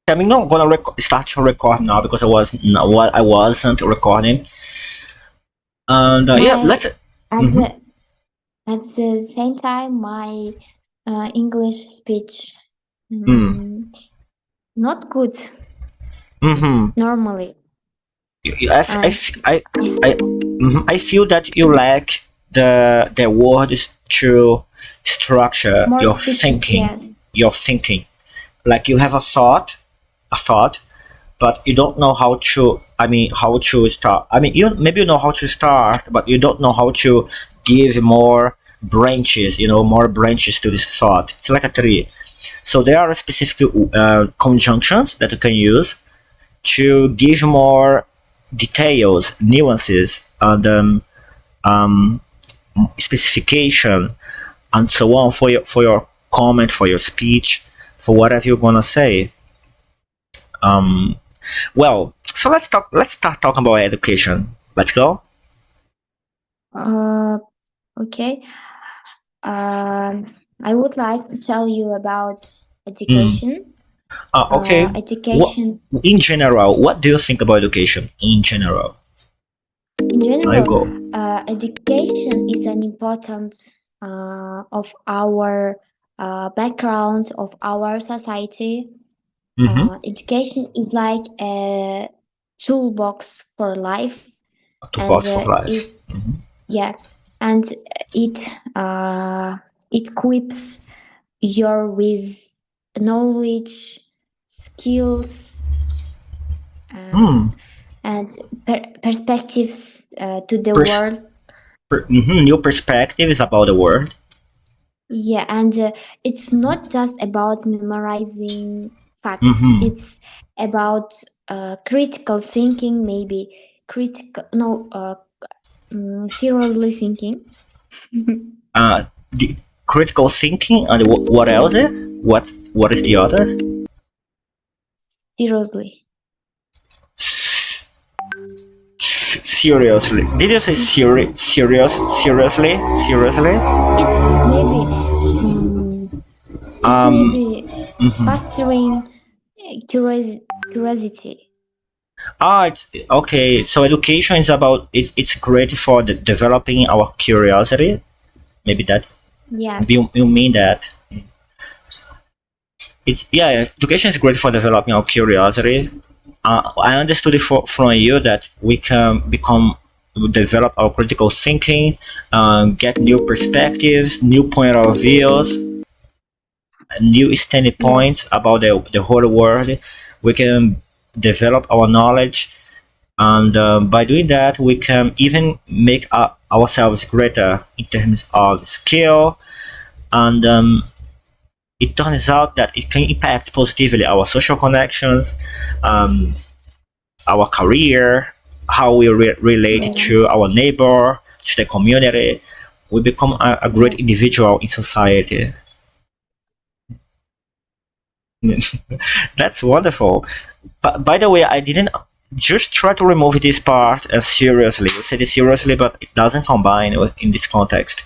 I'm not gonna start to record now because I wasn't recording. And yeah, My let's. at Mhm. the at the same time, my English speech Mm. mm, not good Mm-hmm. normally, I, and yeah, I feel that you lack the words to structure more your speaking. thinking. Yes, Your thinking, like you have a thought, but you don't know how to. I mean, how to start. I mean, you know how to start, but you don't know how to give more branches. More branches to this thought. It's like a tree. So there are specific conjunctions that you can use to give more details, nuances, and um, specification, and so on for your comment, for your speech, for whatever you're gonna say. Um, well, so let's talk. Let's start talking about education. Let's go. uh, okay. I would like to tell you about Mm. education. Okay. What Education in general? What do you think about education in general? in Now you general, go. education is an important of our background of our society. Mm-hmm. Education is like a toolbox for life, To and pass for life. it Mm-hmm. yeah, and it uh, it equips you with knowledge, skills, uh, Hmm. and perspectives to the Pers- world. New perspectives about the world. Yeah, and it's not just about memorizing facts. Mm-hmm. It's about critical thinking, maybe critical, no, seriously thinking. The critical thinking, and what else? What is the other? Seriously. Seriously, did you say seriously? Seriously? It's maybe, mm, it's Um. maybe Mhm. fostering curiosity. It's okay. So education is about it's great for developing our curiosity. Maybe that Yes, you mean that it's yeah. Education is great for developing our curiosity. I understood it from you that we can develop our critical thinking, get new perspectives, new point of views, new standing yes, points about the whole world. We can develop our knowledge, and by doing that, we can even make ourselves greater in terms of skill. And it turns out that it can impact positively our social connections, um, our career, how we relate yeah, to our neighbor, to the community. We become a great yes. individual in society. That's wonderful. But by the way, I didn't just try to remove this part seriously. You said it seriously, but it doesn't combine in this context.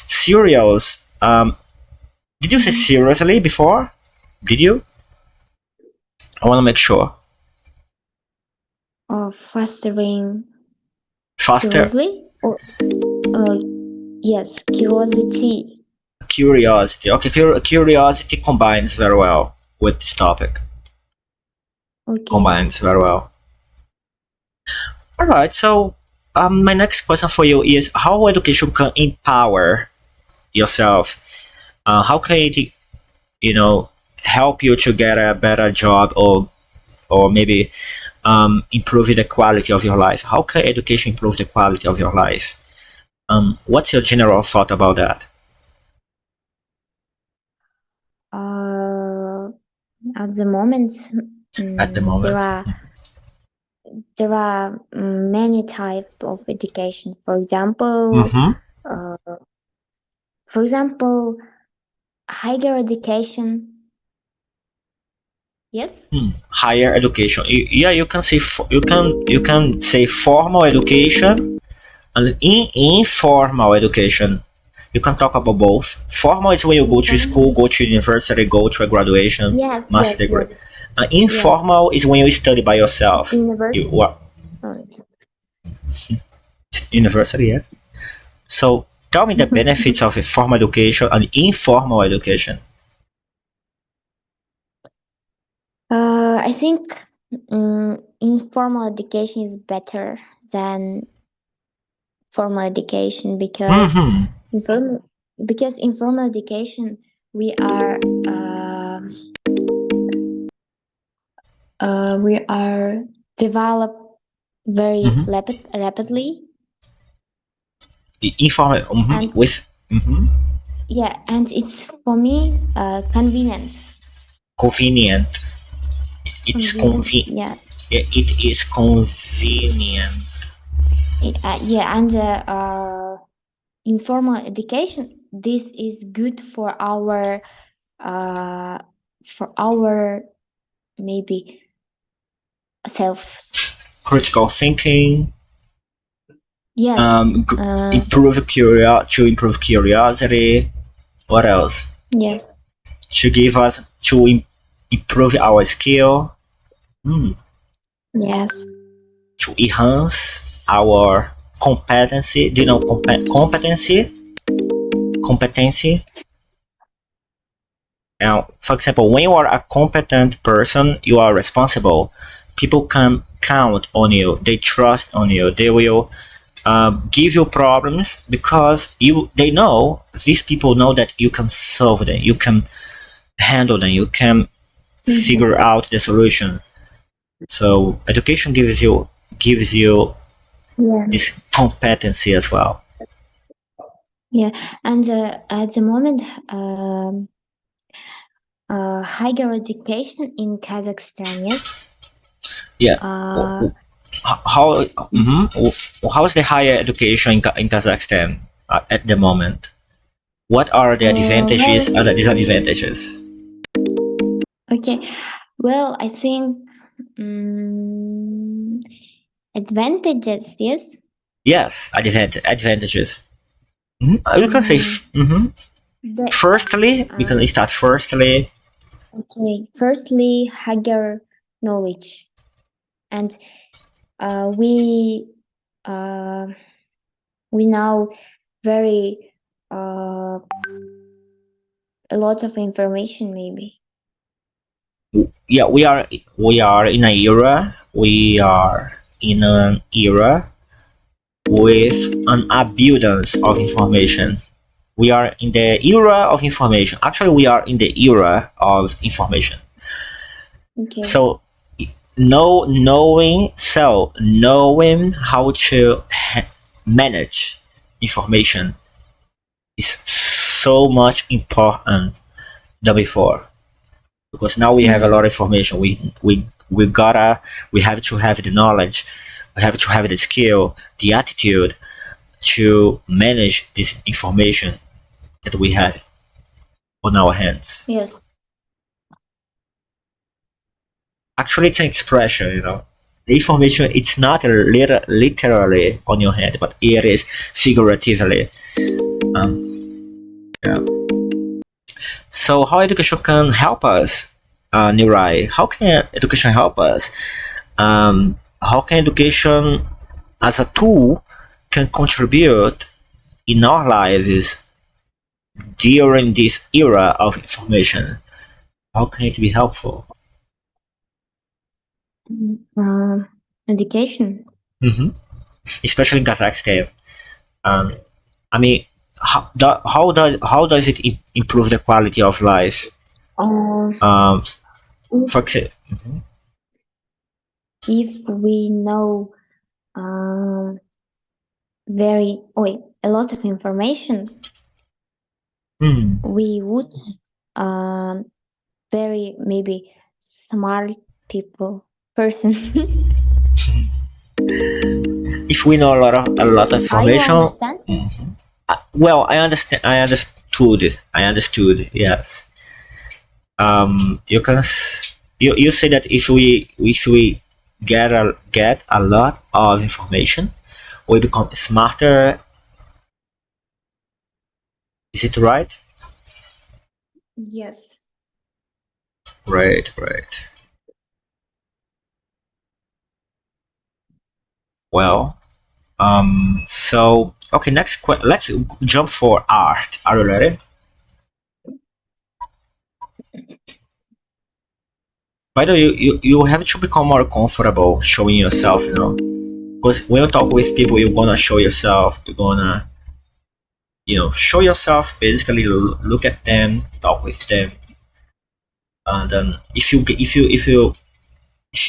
Serious. Did you say Mhm. seriously before? Did you? I want to make sure. Of fostering Faster curiosity, or uh, yes, curiosity. curiosity. Okay, curiosity combines very well with this topic. Okay. Combines very well. All right. So, my next question for you is how education can empower yourself. How can it, you know, help you to get a better job or maybe improve the quality of your life? How can education improve the quality of your life? What's your general thought about that Uh, at the moment, at the there moment? are many type of education. Mm-hmm. Uh, for example, higher education. Yes. Higher education. Yeah, you can say you can say formal education and informal education. You can talk about both. Formal is when you go to Informal. school, go to university, go to a graduation, Yes. master Yes. degree. Yes. Yes, Informal is when you study by yourself. You university. what Oh. university? Yeah. So tell me the benefits of a formal education and informal education. I think informal education is better than formal education Hmm. informal because informal education we are uh, we are developed very Hmm. rapidly, Informal and with yeah, and it's for me convenience. convenient. It's Convenient, convenient. yes. It is convenient. Yeah, and informal education. This is good uh, for our maybe selves. Critical thinking. Yes. Improve curiosity. What else? Yes. To give us improve our skill. Hmm. Yes. To enhance our competency. Do you know competency? Competency. Now, for example, when you are a competent person, you are responsible. People can count on you. They trust on you. They will give you problems because they know these people know that you can solve them. You can handle them. You can Mhm. figure out the solution. So education gives you Yeah. this competency as well. Yeah. And at the moment, higher education in Kazakhstan. Yes. Yeah. Uh, How how's the higher education in Kazakhstan at the moment? What are the advantages and the well, disadvantages? okay. Well, I think um, advantages. Yes. Yes, advantages. You can say Um, the firstly, we can uh, start firstly. okay. Firstly, higher knowledge, and we uh, we now very a lot of information maybe. Yeah, we are in an era. We are in an era with an abundance of information. We are in the era of information. Actually, we are in the era of information. Okay. So knowing how to manage information is so much important than before because now we have a Yeah. lot of information. We have to have the knowledge, we have to have the skill, the attitude to manage this information that we have on our hands. Yes. Actually, it's an expression, the information, it's not literally on your hand, but it is figuratively. um, yeah. So how education can help us, Nurai? How can education help us? How can education as a tool can contribute in our lives during this era of information? How can it be helpful? Education. Hmm. Especially in Kazakhstan. Um, I mean, how does it improve the quality of life? Uh, Um, if for example, if we know very a lot of information, hmm, we would um very maybe smart people person. if we know a lot of Are you information, understand? well, I understand. I understood it. I understood. Yes. You can. You say that if we get a lot of information, we become smarter. Is it right? Yes. Right. Right. Well, so okay, let's jump for art. Are you ready? By the way, you have to become more comfortable showing yourself, because when you talk with people, you're gonna show yourself. You're gonna, show yourself. Basically, look at them, talk with them, and if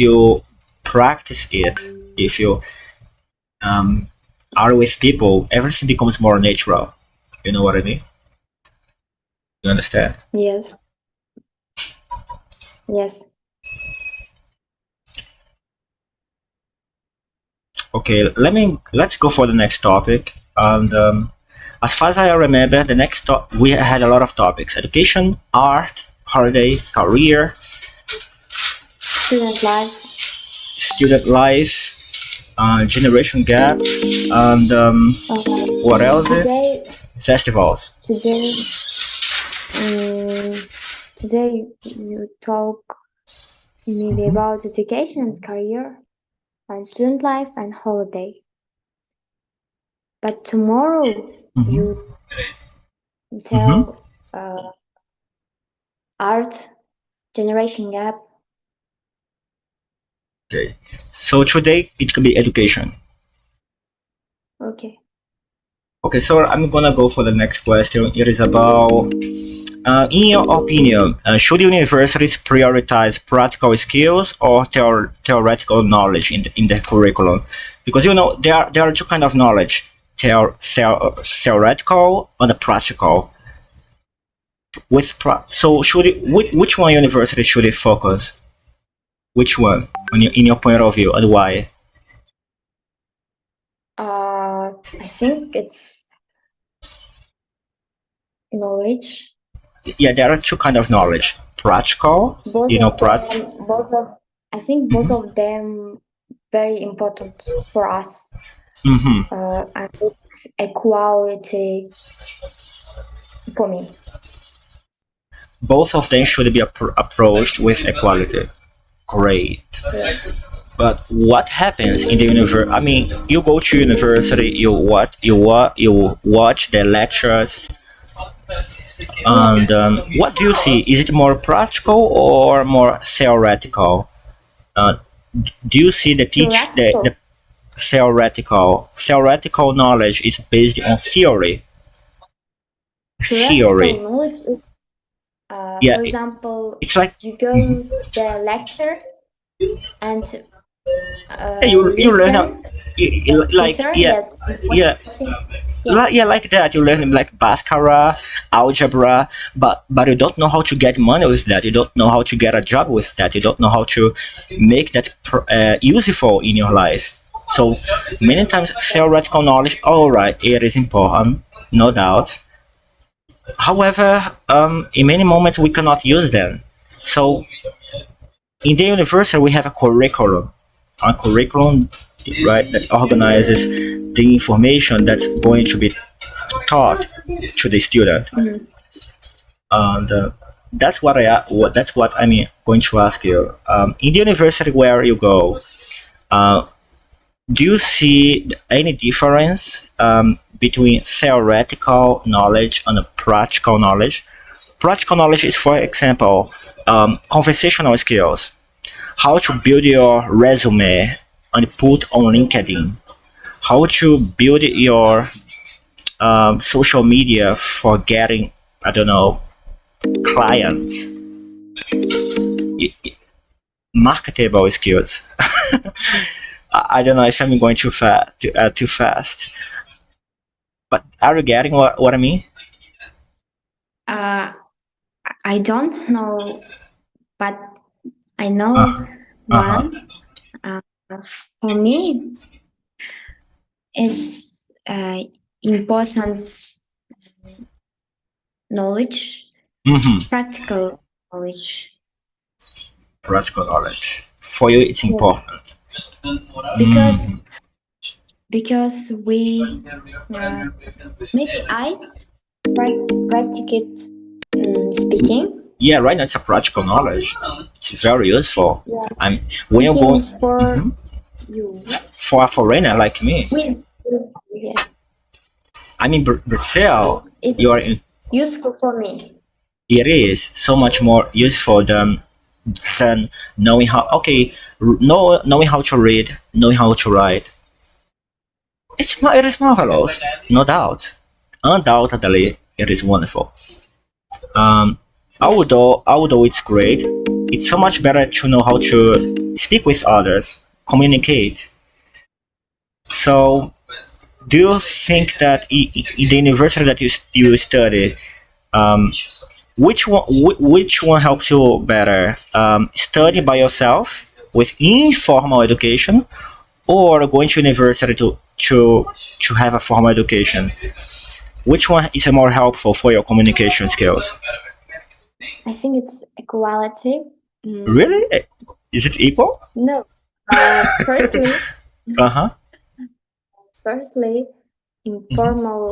you practice it, if you um, are with people, everything becomes more natural. You know what I mean? You understand? Yes. Yes. Okay, let's go for the next topic. And as far as I remember, we had a lot of topics: education, art, holiday, career, Student life. student life, generation gap, and what else? Today, Festivals. um, today you talk maybe Hmm. about education and career and student life and holiday. But tomorrow Hmm. you Hmm. tell art, generation gap. Okay. So today it could be education. Okay. Okay, so I'm gonna go for the next question. It is about, in your opinion, should universities prioritize practical skills or theoretical knowledge in the curriculum? Because there are two kind of knowledge: theoretical and the practical. So which one university should it focus? Which one, in your point of view, and why? I think it's knowledge. Yeah, there are two kind of knowledge: practical, Both you know, of prat. them, both of I think both Mhm. of them very important for us. Mhm. And it's equality for me. Both of them should be approached with equality. Great. Yeah. But what happens in the university? I mean, you go to university, you watch the lectures, and Yes. what do you see? Is it more practical or more theoretical? Uh, do you see the Theoretical. theoretical knowledge is based on theory? Theoretical Theory. knowledge is, Yeah, for example, it's like, you go the lecture and yeah, you learn how, listen, like, listen, yeah, yes, and yeah, watching, yeah, yeah, like that. You learn like Bhaskara, algebra, but you don't know how to get money with that. You don't know how to get a job with that. You don't know how to make that useful in your life. So many times yes, theoretical knowledge, all right, it is important, no doubt. However, in many moments we cannot use them. So in the university we have a curriculum, right, that organizes the information that's going to be taught to the student. mm, And that's what I mean going to ask you. In the university where you go, uh, do you see any difference between theoretical knowledge and practical knowledge? Practical knowledge is, for example, conversational skills, how to build your resume and put on LinkedIn, how to build your social media for getting, I don't know, clients, marketable skills. I don't know if I'm going too fast, but are you getting what I mean? uh, I don't know, but I Uh know huh. one. Uh, for me, it's important knowledge, Mm-hmm. practical knowledge. Practical knowledge for you, it's Yes. important. Because Mm-hmm. we uh, maybe I practice speaking. Yeah, right now it's a practical knowledge. It's very useful. Yeah, I'm when you're speaking going for mhm. you. What? for a foreigner like me. Yeah. I mean, Brazil, you It's are in, useful for me. it is so much more useful than knowing how. Okay, knowing how to read, knowing how to write. It is marvelous, no doubt. Undoubtedly, it is wonderful. Um, Yes. although it's great, it's so much better to know how to speak with others, communicate. So, do you think that in the university that you study, um, which one helps you better? Study by yourself with informal education, or going to university to have a formal education? Which one is more helpful for your communication skills? I think it's equality. Really? Is it equal? No. Firstly, Uh huh. firstly, informal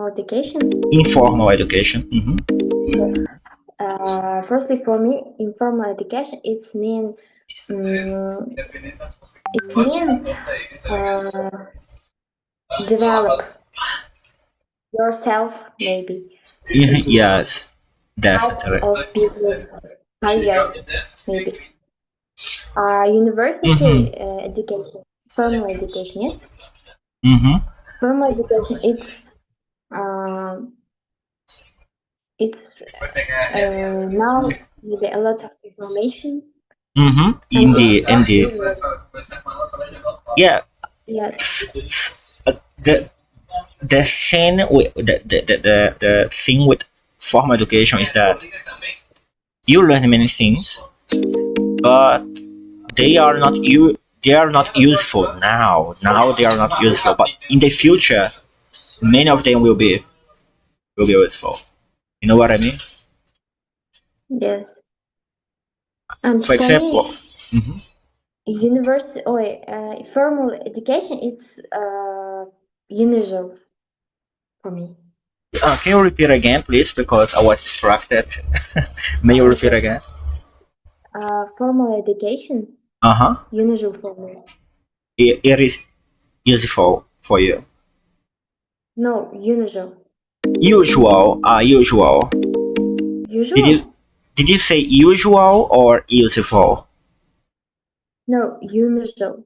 education. Informal education. Firstly, for me, informal education um, it's mean uh, develop yourself maybe. It's Yes, types definitely. of business career maybe. Mm-hmm. University education, formal education. Yeah, Mm-hmm. formal education. Um, it's now maybe a lot of information Mm-hmm. and it's Indeed, indeed. easier. Yeah. Yes, The thing with the thing with formal education is that you learn many things, but they are not useful now. Now they are not useful, but in the future, many of them will be useful. You know what I mean? yes. And For for example, me, mhm. university or formal education, it's unusual for me. Can you repeat again, please? Because I was distracted. May you repeat Okay. again? Formal education, Uh huh. unusual for me. It is useful for you. No, unusual. Usual. Usual. Did you Usual? did you say usual or useful? No, unusual.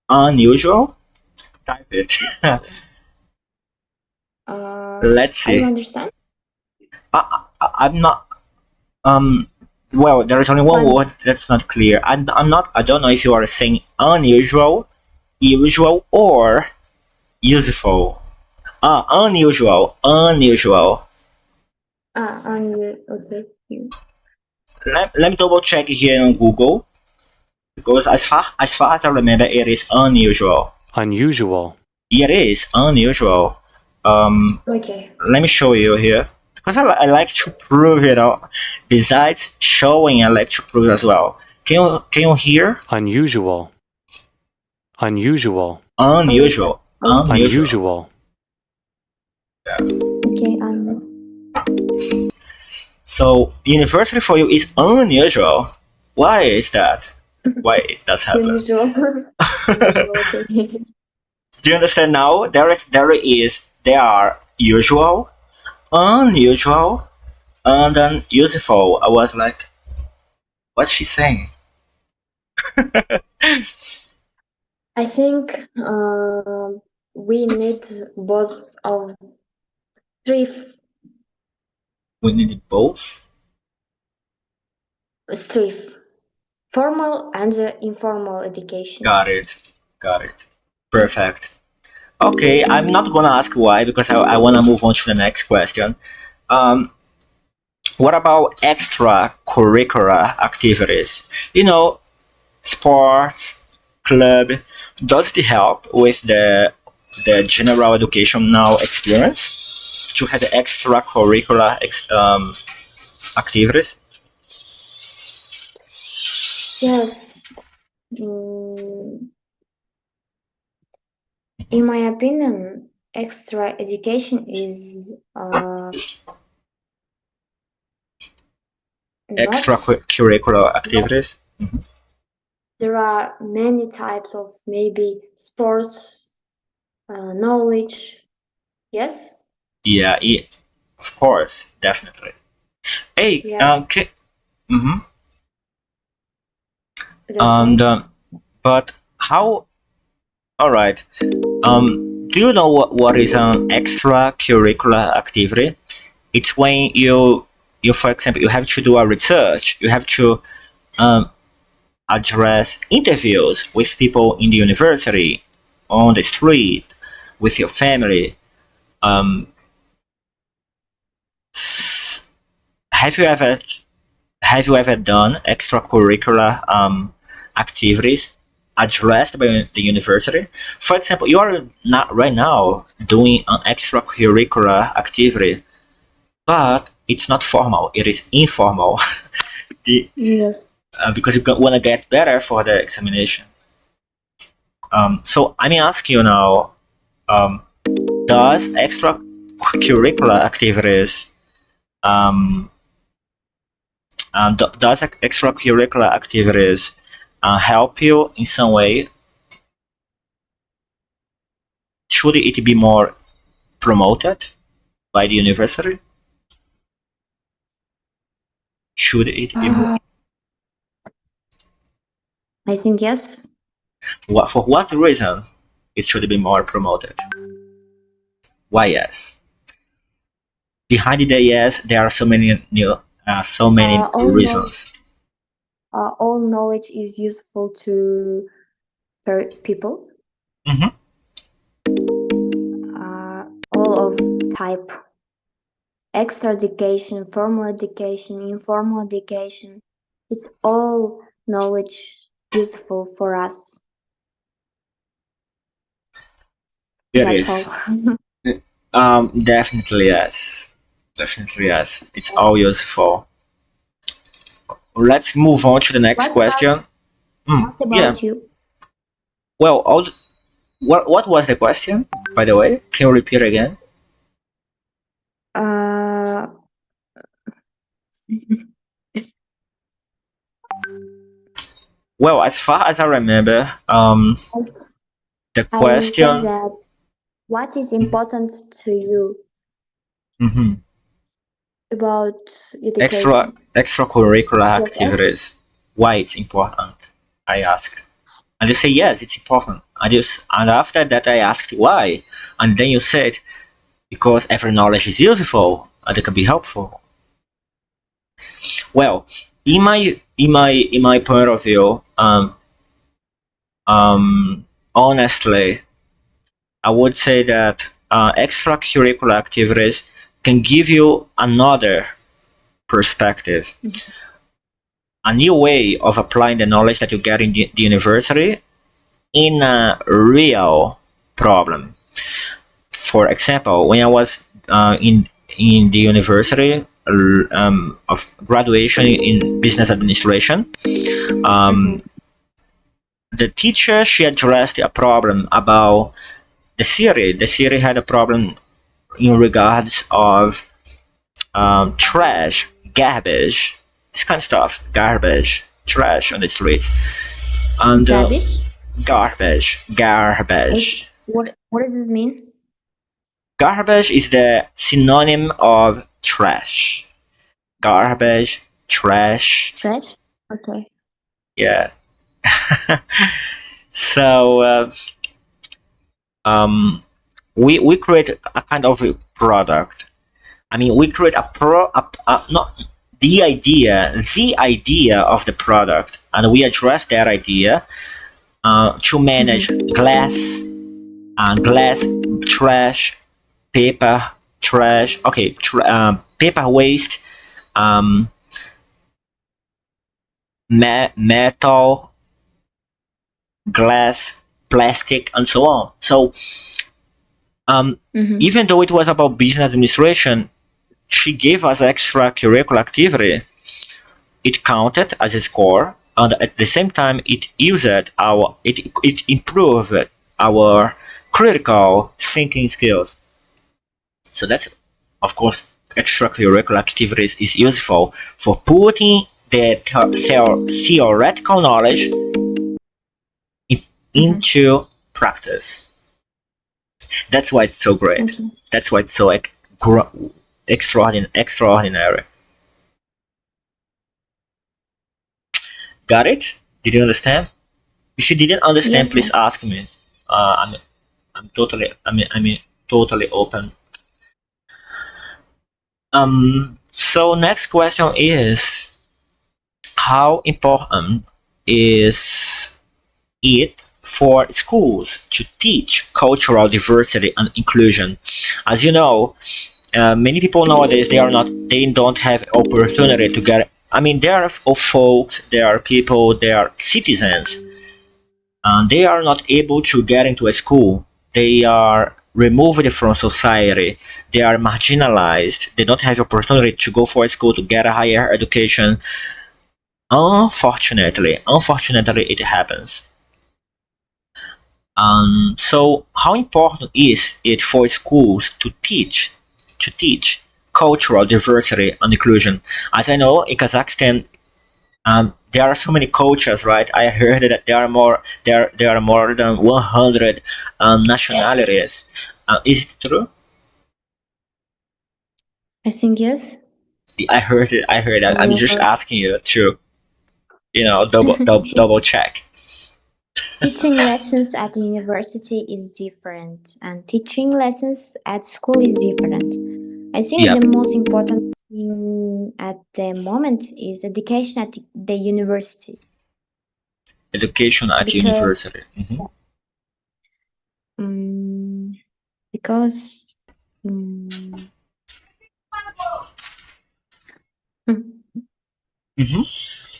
Unusual. Type it. Let's Are you see. understand? I'm not. Um. Well, there is only one One. word that's not clear. I'm not. I don't know if you are saying unusual, usual, or useful. Unusual. Unusual. Okay. Let me double check here on Google because as far as I remember, it is unusual. Unusual. It is unusual. Okay. Let me show you here because I like to prove it out. Besides showing, I like to prove as well. Can you hear? Unusual. Unusual. Unusual. Okay. Unusual. Unusual. Okay. I know. So university for you is unusual. Why is that? Why it does happen? Unusual. Unusual. Okay. Do you understand now? There are usual, unusual, and then useful. I was like, what's she saying? I think we need both of three We needed both. three formal and informal education. Got it. Got it. Perfect. Okay, I'm not gonna ask why because I wanna move on to the next question. Um, what about extracurricular activities? You know, sports, club. Does it help with the general educational experience to have extracurricular activities? Yes. Mm, in my opinion, extra education is not Extracurricular activities. Mhm. there are many types of maybe sports knowledge. Yes. Yeah, of course, definitely. Hey, Yes. mm-hmm. That's And all. but how? All right. Do you know what is an extracurricular activity? It's when you for example you have to do a research. You have to um, address interviews with people in the university, on the street, with your family. Um, s- have you ever done extracurricular activities addressed by the university? For example, you are not right now doing an extracurricular activity, but it's not formal. It is informal. the, Yes. because you want to get better for the examination. So I may ask you now, um, does extracurricular activities um, does extracurricular activities help you in some way? Should it be more promoted by the university? Should it be more? I think yes. For what reason it should be more promoted? Why yes? Behind the yes, there are so many All knowledge, reasons. all knowledge is useful to people. Hmm. All of type extra education, formal education, informal education. It's all knowledge useful for us. It That's all. is. Definitely yes. Definitely yes. It's all useful. Let's move on to the next What about question. what Yeah. about you? Well, what was the question, by the way? Can you repeat again? Uh, Well, as far as I remember, the I said question. that what is important to you Mhm. about education? Extracurricular Yes. activities. Why it's important? I asked, and you say yes, it's important. And after that I asked why, and then you said because every knowledge is useful and it can be helpful. Well, in my point of view, honestly, I would say that extracurricular activities can give you another perspective, a new way of applying the knowledge that you get in the university in a real problem. For example, when I was in the university of graduation in business administration, um, the teacher she addressed a problem about the city. The city had a problem in regards of trash, garbage, this kind of stuff, garbage, trash on the streets, and Garbage. garbage. What does it mean? Garbage is the synonym of trash. Garbage, trash, Trash. Okay. yeah. So we create a kind of a product. I mean, we create not the idea of the product, and we address that idea to manage glass, glass trash, paper trash. Okay, paper waste, um, metal, glass, plastic, and so on. So, even though it was about business administration, she gave us extracurricular activity. It counted as a score, and at the same time, it improved our critical thinking skills. So that's, of course, extracurricular activities is useful for putting the theoretical knowledge into practice. That's why it's so great. Okay. That's why it's so extraordinary. Got it? Did you understand? If you didn't understand, Yes, please yes. ask me. I'm totally. Totally open. So next question is, how important is it for schools to teach cultural diversity and inclusion? As you know, many people nowadays they don't have opportunity to get. I mean, there are folks, there are people, there are citizens, and they are not able to get into a school. They are removed from society. They are marginalized. They don't have opportunity to go for a school to get a higher education. Unfortunately, it happens. So, how important is it for schools to teach cultural diversity and inclusion? As I know, in Kazakhstan, there are so many cultures, right? I heard that there are more than 100 nationalities. Is it true? I think yes. I heard it. I heard that. I'm just Or asking you to, double check. teaching lessons at university is different, and teaching lessons at school is different. I think Yep. the most important thing at the moment is education at the university Education at because university. Hmm. um, because um, Hmm.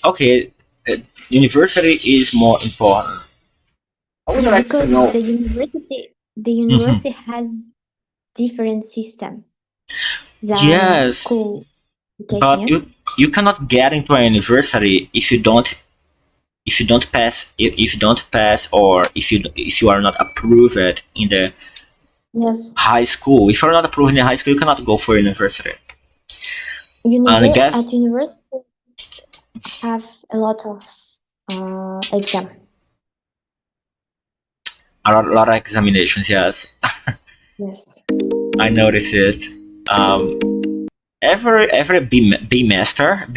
Okay. uh, University is more important. I would yeah, like to because know. the Hmm. university has different system than Yes, school education. but Yes, you cannot get into a university if you don't pass, or if you are not approved in the yes. high school. If you're not approved in the high school, you cannot go for university. And I guess At university have a lot of exam. a lot of examinations. Yes, Yes. I noticed it. Um, every B master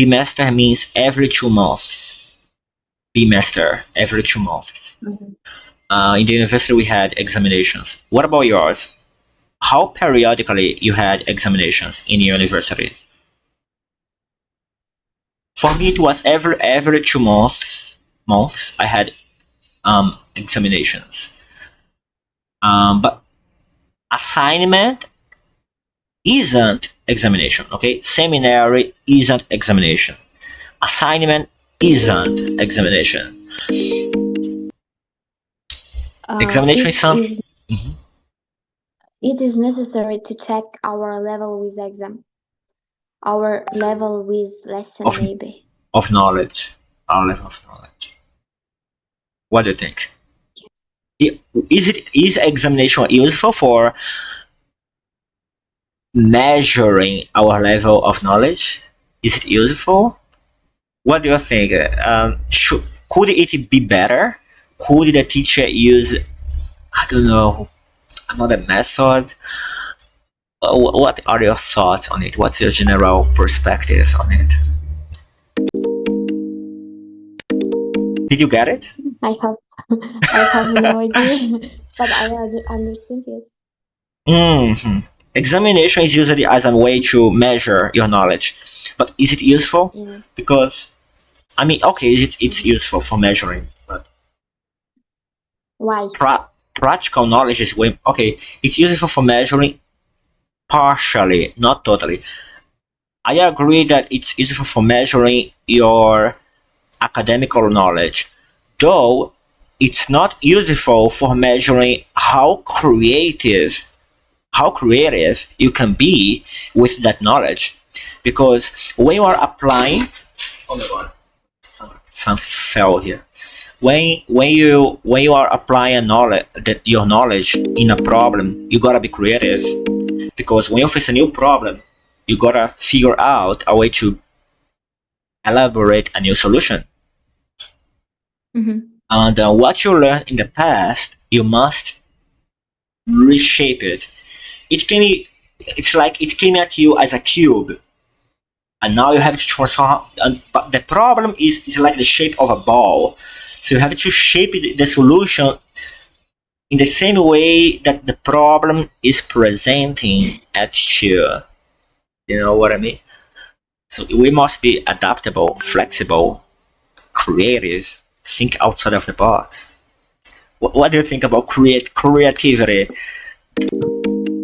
means every 2 months. B master every 2 months. Mhm. In the university, we had examinations. What about yours? How periodically you had examinations in university? For me, it was every 2 months. Months I had examinations. But assignment isn't examination. Okay, seminary isn't examination. Assignment isn't examination. Examination is It something. is Mhm. it is necessary to check our level with exam, our level with lesson of maybe. of knowledge, our level of knowledge. What do you think? Is examination useful for measuring our level of knowledge? Is it useful? What do you think? Could it be better? Could the teacher use, I don't know, another method? What are your thoughts on it? What's your general perspective on it? Did you get it? I have I have no idea, but I understood. Yes. Hmm. Examination is usually as a way to measure your knowledge, but is it useful? Yes. Because I mean, okay, it's Mhm. useful for measuring, but Why? practical knowledge is way okay. It's useful for measuring partially, not totally. I agree that it's useful for measuring your academical knowledge, though it's not useful for measuring how creative you can be with that knowledge. Because when you are applying, oh my god, something fell here. When you are applying your knowledge in a problem, you gotta be creative. Because when you face a new problem, you gotta figure out a way to elaborate a new solution. Mm-hmm. And what you learned in the past, you must reshape it. It can be, it's like it came at you as a cube, and now you have to transform. But the problem is like the shape of a ball, so you have to shape the solution in the same way that the problem is presenting at you. You know what I mean? So we must be adaptable, flexible, creative, think outside of the box. What do you think about creativity,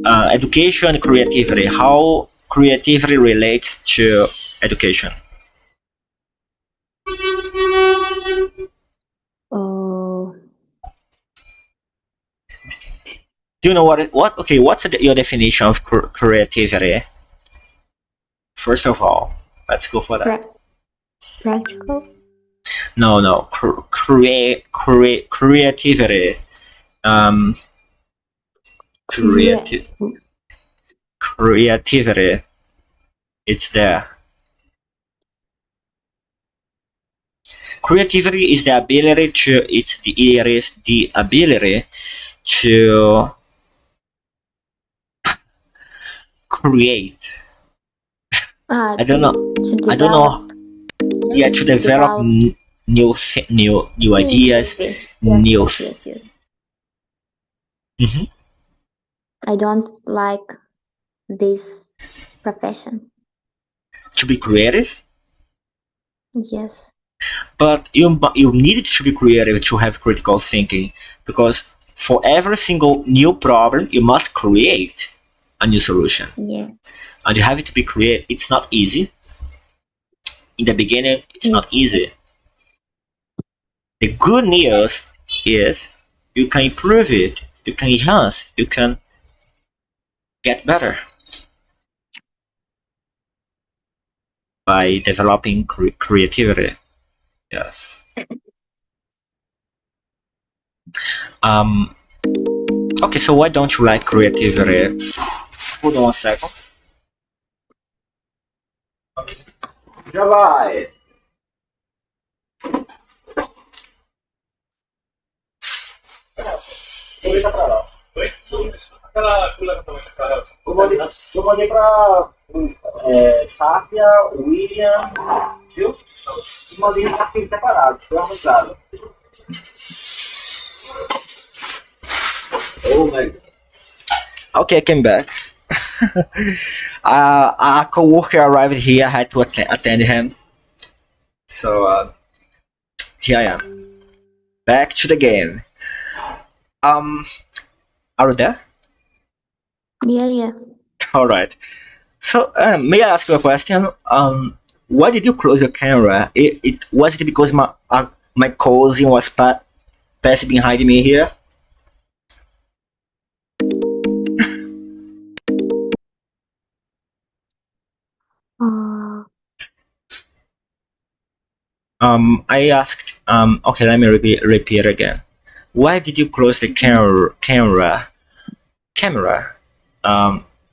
education, creativity? How creativity relates to education? Oh, Do you know what? Okay, what's your definition of creativity? First of all, let's go for that. practical? No, no, creativity. Um, Crea- creative creativity. It's there. Creativity is the ability to. It is the ability to create. I don't know. to I don't know. develop. Yeah, to Yes, develop develop. new ideas, Creativity. Yes, new. yes, yes, yes. Mhm. I don't like this profession. To be creative, Yes, but you need to be creative to have critical thinking, because for every single new problem you must create a new solution, yeah, and you have to be creative. It's not easy in the beginning. It's yes, not easy. The good news is you can improve it, you can enhance, you can get better by developing creativity. Yes. Um. Okay, so why don't you like creativity? Hold on one second. July. Eu mandei pra Sáfia, William, viu? E mandei em arquivos separados, foi arranjado. Oh my God. Okay, I came back. A co-worker arrived here. I had to attend him. So here I am. Back to the game. Um, are you there? yeah, yeah. All right. So may I ask you a question? Why did you close your camera? It was it because my cousin was passing behind me here? Uh, I asked. Okay, let me repeat again. Why did you close the camera?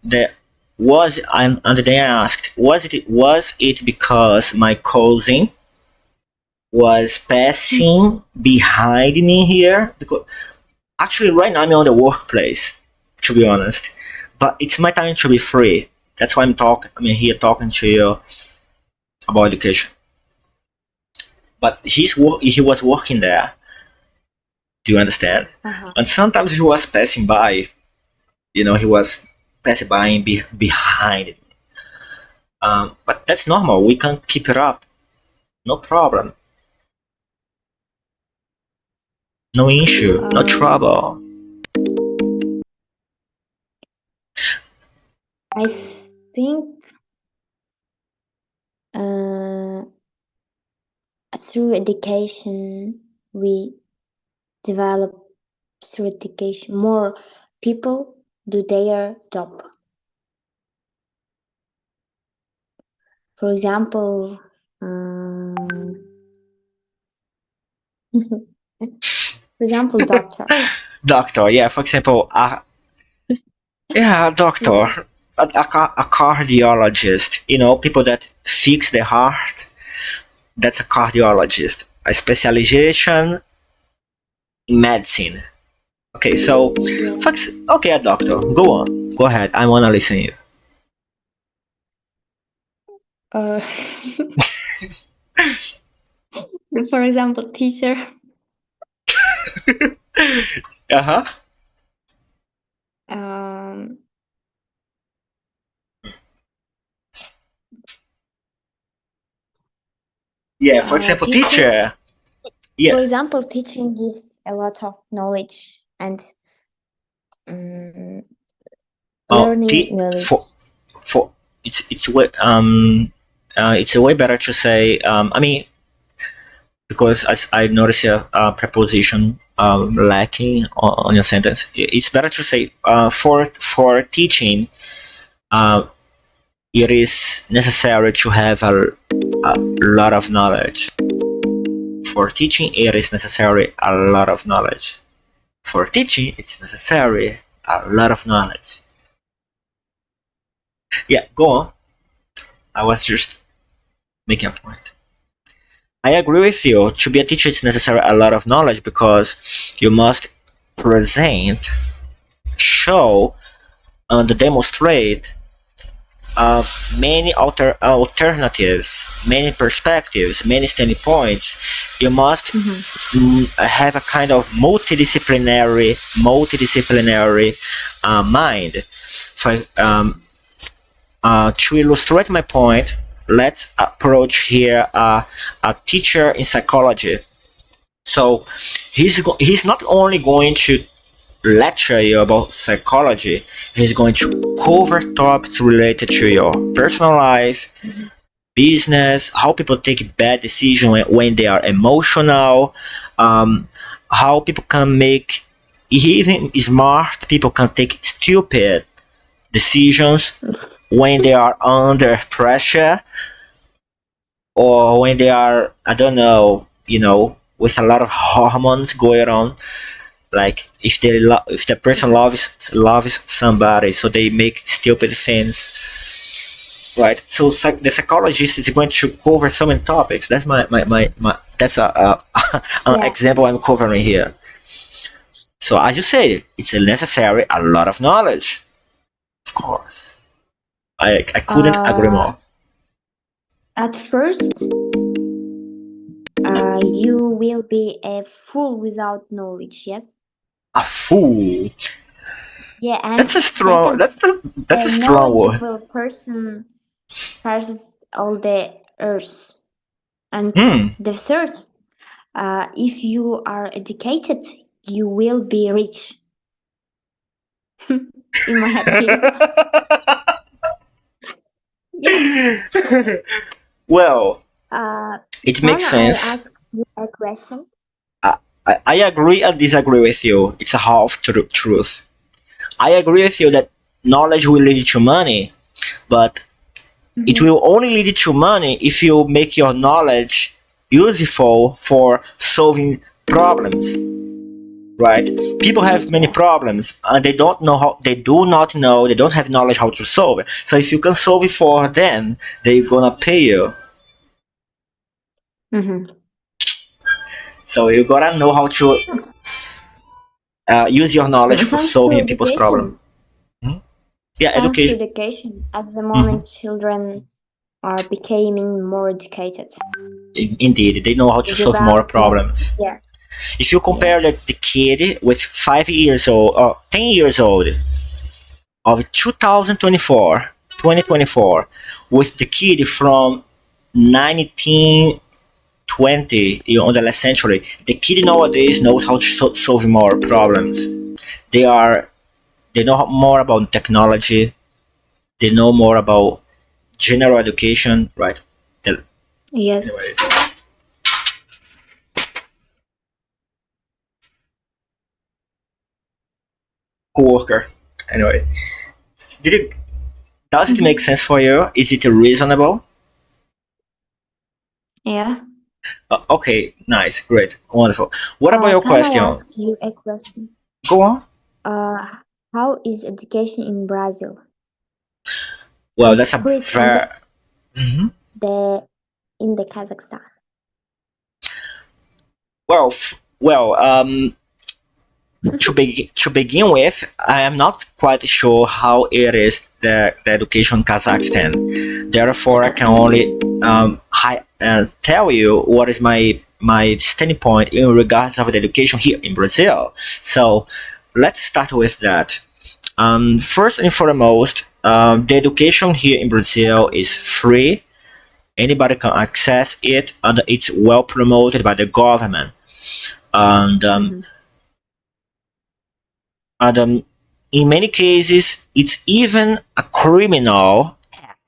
That was and then I asked, was it because my cousin was passing behind me here? Because actually, right now I'm on the workplace, to be honest. But it's my time to be free. That's why I'm talking. I mean, here talking to you about education. But he was working there. Do you understand? uh-huh. And sometimes he was passing by. You know, he was passing by and behind me. But that's normal. We can keep it up. No problem. No issue. No trouble. I think uh, through education we develop through education more people do their job. For example, for example, doctor. Doctor, yeah. For example, yeah, doctor, Yeah. a cardiologist. You know, people that fix the heart. That's a cardiologist. A specialization in medicine. Okay, so Yeah. okay, a doctor. Go on. Go ahead. I wanna listen to you. Uh, for example, teacher. Uh huh. Um, Yeah. For example, teacher. teacher. For Yeah. example, teaching gives a lot of knowledge and um, learning knowledge. For it's a way better to say. I mean, because as I notice a preposition lacking on your sentence, it's better to say for teaching. Uh, it is necessary to have a lot of knowledge. For teaching, it is necessary a lot of knowledge. For teaching, it's necessary a lot of knowledge. Yeah, go on. I was just making a point. I agree with you. To be a teacher, it's necessary a lot of knowledge because you must present, show, and demonstrate uh, many alternatives, many perspectives, many standing points. You must have a kind of multidisciplinary mind. For to illustrate my point, let's approach here a teacher in psychology. So he's not only going to lecture you about psychology, he's going to cover topics related to your personal life, business, how people take bad decisions when they are emotional, um, how people can make, even smart people can take stupid decisions when they are under pressure or when they are, I don't know, with a lot of hormones going on. Like if the person loves somebody, so they make stupid things, right? So the psychologist is going to cover so many topics. That's my that's a an Yeah. example I'm covering here. So as you say, it's necessary a lot of knowledge. Of course, I couldn't agree Uh, more. at first, you will be a fool without knowledge. Yes. A fool. Yeah, That's and a strong. second, That's a a strong word. knowledgeable person passes all the earth. And Hmm. the third, if you are educated, you will be rich. In my opinion. Yeah. Well, Uh, it can makes I sense. ask you a question? I, I agree and disagree with you. It's a half truth. I agree with you that knowledge will lead to money, but it Mm-hmm. will only lead to money if you make your knowledge useful for solving problems. Right? People have many Yeah. problems and they don't know how. They do not know. They don't have knowledge how to solve it. So if you can solve it for them, they're gonna pay you. Mm-hmm. So you gotta know how to use your knowledge for Thanks to solving people's problem. education. Hmm? Yeah, Thanks to education. education. At the Hmm. moment, children are becoming more educated. Indeed, they know how to It's solve more about math. problems. Yeah. If you Yeah. compare the kid with 5 years old or 10 years old of 2024, with the kid from 1920, on the last century, the kid nowadays knows how to solve more problems. They are they know more about technology. They know more about general education, right? Yes. Anyway, coworker. Anyway, did it does it make Mm-hmm. sense for you? Is it reasonable? Yeah. Okay, nice, great, wonderful. What about your Can I question? ask you a question? Go on. Uh, how is education in Brazil? Well, And that's a please, very. Mhm. the in the Kazakhstan. Well, well. to begin with, I am not quite sure how it is the education in Kazakhstan. Therefore, I can only tell you what is my standpoint in regards of the education here in Brazil. So let's start with that. First and foremost, the education here in Brazil is free. Anybody can access it, and it's well promoted by the government. And Mhm. and in many cases, it's even a criminal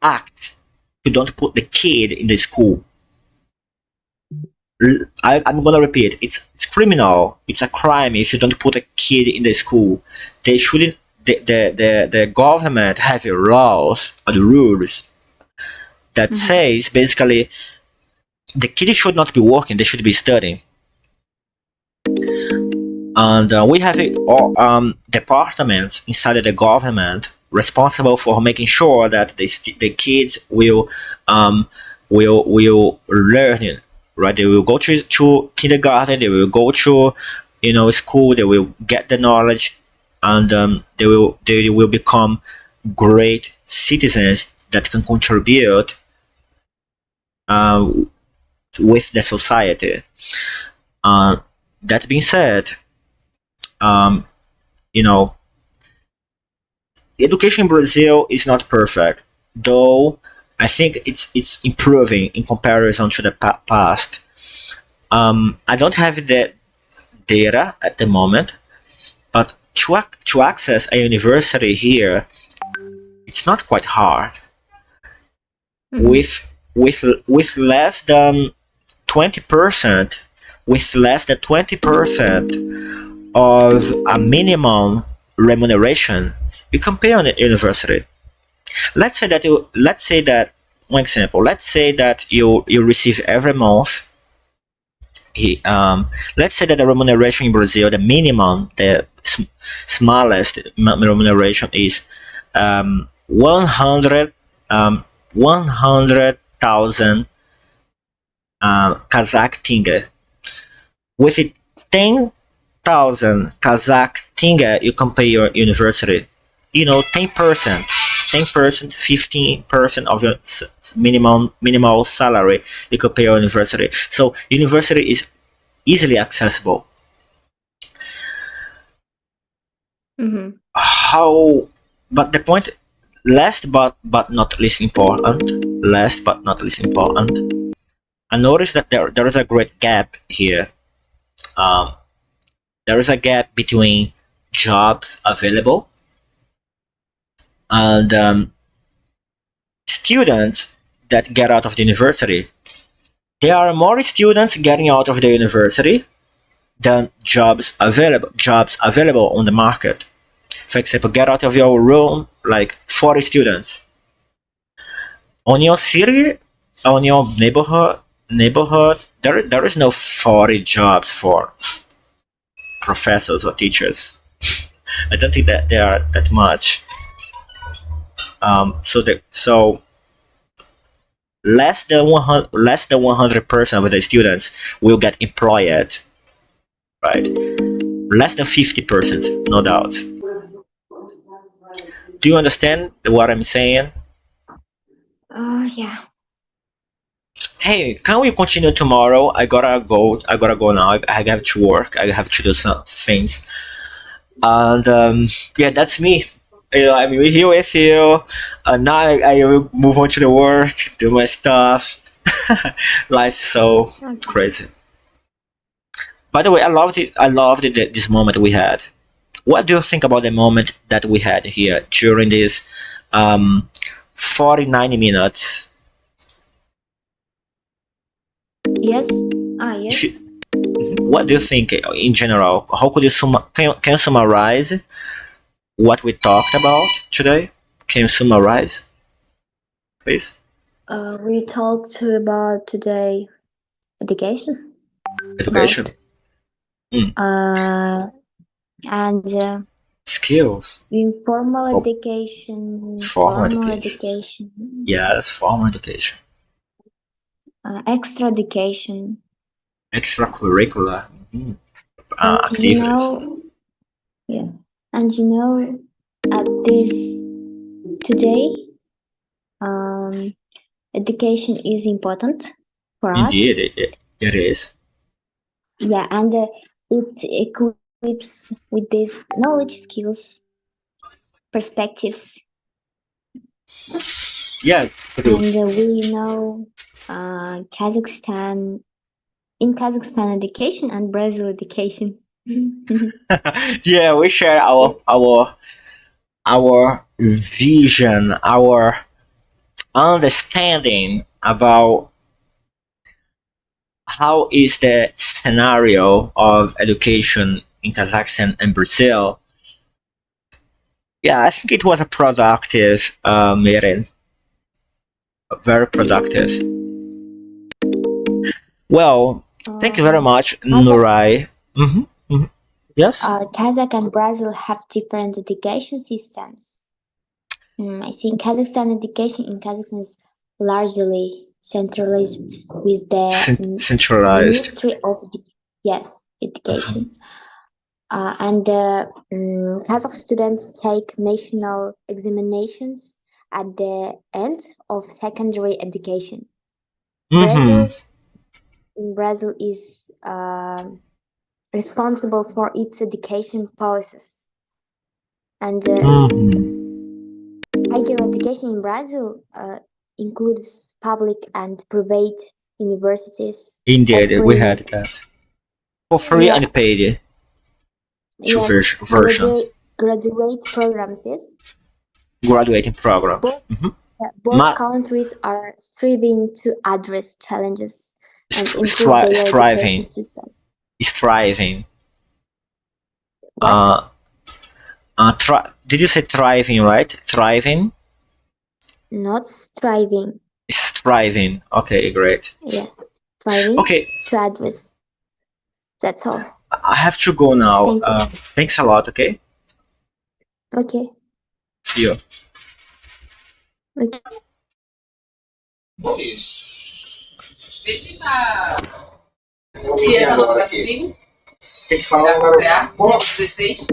act to don't put the kid in the school. I'm gonna repeat, it's criminal. It's a crime if you don't put a kid in the school. They shouldn't. The government have laws and rules that Mhm. says basically the kid should not be working. They should be studying. And we have departments inside of the government responsible for making sure that the kids um, will learn, right? They will go to kindergarten, they will go to school, they will get the knowledge, and they will become great citizens that can contribute uh, with the society. uh, that being said, um, you know education in Brazil is not perfect, though I think it's improving in comparison to the past. I don't have the data at the moment, but to access a university here, it's not quite hard. Mhm. With less than 20%, with less than 20% of a minimum remuneration, you can pay on a university. Let's say that one example. Let's say that you receive every month. Let's say that the remuneration in Brazil, the minimum, the smallest remuneration is 100,000 Kazakh tenge. With it, 10,000 Kazakh tenge, you can pay your university. 10%, 10%, 15% of your minimal salary, you can pay your university. So university is easily accessible. Mhm. How? But the point, last but not least important, last but not least important, I noticed that there is a great gap here. Um, there is a gap between jobs available and students that get out of the university. There are more students getting out of the university than jobs available on the market. For example, get out of your room like 40 students. On your city, on your neighborhood, there is no 40 jobs for professors or teachers. I don't think that there are that much. So less than 100% of the students will get employed, right? Less than 50%, no doubt. Do you understand what I'm saying? Yeah. Hey, can we continue tomorrow? I gotta go now. I have to work. I have to do some things. And yeah, that's me. I'm here with you. Now I will move on to the work, do my stuff. Life's so Okay. crazy. By the way, I loved it. I loved it, this moment we had. What do you think about the moment that we had here during this 49 minutes? Yes. If Yes. you, what do you think in general? How could you can you summarize what we talked about today? Can you summarize, please? We talked about today education Education, about uh and skills, informal or education, formal formal education. education, Yes, formal education, extra education. extracurricular But activities. Yeah. And at this today, um, education is important for us. Indeed, it is. Yeah, and it equips with these knowledge, skills, perspectives, Yeah, true. and we know Kazakhstan in Kazakhstan education and Brazil education. Yeah, we share our vision, our understanding about how is the scenario of education in Kazakhstan and Brazil. Yeah, I think it was a productive meeting, very productive. Well, thank you very much, Kazakh, Nurai. Hmm. Yes. Kazakh and Brazil have different education systems. I think Kazakhstan education in Kazakhstan is largely centralized with the Centralized. Ministry of yes Uh-huh. Education, and Kazakh students take national examinations at the end of secondary education. Mm-hmm. Brazil is responsible for its education policies, and Mm-hmm. higher education in Brazil includes public and private universities Indeed, we offering had that for free yeah and paid two yes versions. graduate programs. Yes, Graduating programs. both Mm-hmm. both Ma- countries are striving to address challenges and improve their education striving, system. striving. What? Uh, did you say thriving? Right, thriving, Not striving. striving. Okay, great. Yeah, striving Okay, to address. That's all. I have to go now. Thank you. Thanks a lot. Okay, Okay. see you. Okay. Vê se tá. Se essa nota tá comigo. Tem que falar agora. 116.